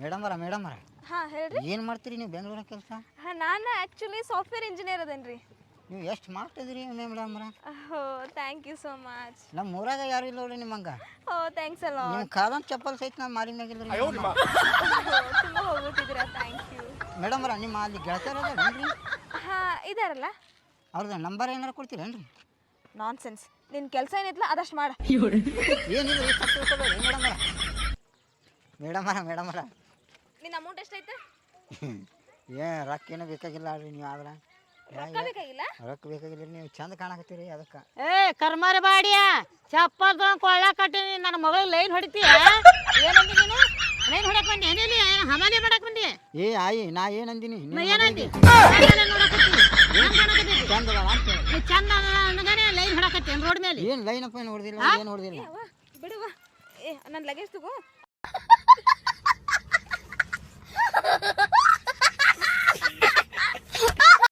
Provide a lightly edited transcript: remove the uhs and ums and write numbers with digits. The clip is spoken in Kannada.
ಮೇಡಮರ ಹಾ ಹೇಳ್ರಿ. ಏನು ಮಾಡ್ತೀರಿ ನೀವು ಬೆಂಗಳೂರಾಗ ಕೆಲಸ? ಹಾ ನಾನು ಆ್ಯಕ್ಚುಲಿ ಸಾಫ್ಟ್ವೇರ್ ಇಂಜಿನಿಯರ್ ಅದೇನ್ರಿ. ನೀವು ಎಷ್ಟು ಮಾಡ್ತಿದ್ದೀರಿ ಮೇಡಮರ? ಓ ಥ್ಯಾಂಕ್ ಯು ಸೋ ಮಚ್. ನಮ್ಮ ಊರಾಗ ಯಾರು ಇಲ್ಲ ನೋಡ್ರಿ ನಿಮ್ಮಂಗೆ. ಓ ಥ್ಯಾಂಕ್ಸ್ ಅಲ್ಲ. ನಿಮ್ಮ ಕಾಲೊಂದು ಚಪ್ಪಲ್ ಸಹಿತ ನಾನು ಮಾರಿ ಮ್ಯಾಗಿಲ್ಲ ರೀ. ತುಂಬ ಹೋಗ್ಬಿಟ್ಟಿದ್ದೀರಾ, ಥ್ಯಾಂಕ್ ಯು. ಮೇಡಮರ ನಿಮ್ಮ ಅಲ್ಲಿ ಗೆಳತಿಯರ ಅದೇನ್ರಿ? ಹಾಂ ಇದಾರಲ್ಲ. ಅವ್ರದ್ದು ನಂಬರ್ ಏನಾರು ಕೊಡ್ತೀರೇನ್ರಿ? ನಾನ್ ಸೆನ್ಸ್. ನಿನ್ನ ಕೆಲಸ ಏನಿತ್ತಲ್ಲ ಅದಷ್ಟು ಮಾಡ. ಏನಿಲ್ಲ ರೀ, ತಪ್ಪು ತಿಳ್ಕೊಬೇಡಿ ಮೇಡಮರ. ನಿನ್ನ ಅಮೌಂಟ್ ಎಷ್ಟೈತೆ? ಏನು ರೊಕ್ಕ ಏನೂ ಬೇಕಾಗಿಲ್ಲ ರೀ. ನೀವು ಆದ್ರೆ ರೊಕ್ಕ ಬೇಕಾಗಿಲ್ಲ? ರೊಕ್ಕ ಬೇಕಾಗಿಲ್ಲ, ನೀವು ಚಂದ ಕಾಣಕತ್ತೀರಿ ಅದಕ್ಕೆ. ಕರ್ಮಾರ ಬಾಡಿಯ ಚಪ್ಪಲ್ ಕೊಳ್ಳ ಕಟ್ಟಿನಿ. ನನ್ನ ಮಗಳಿಗೆ ಲೈನ್ ಹೊಡಿತೀಯ? ಏನಂದಿ ನೀನು? ಲೈನ್ ಹೊಡಕ್ ಬಂದಿ ಏನೇಲಿ ಹಮಾಲಿ ಮಾಡಕ್ ಬಂದಿ? ಆಯಿ ನಾ ಏನಂದಿನಿ? ಏನಂದಿ? ಚಂದ ಲೈನ್ ಹೊಡಕತ್ತೇನ್ ರೋಡ್ ಮೇಲೆ? ಏನು ಲೈನ್ ಅಪ್ಪ ಏನು ಹೊಡೆದಿಲ್ಲ, ಏನು ಹೊಡೆದಿಲ್ಲ. ಬಿಡುವ. ನನ್ನ ಲಗೇಜ್ ತಗೋ.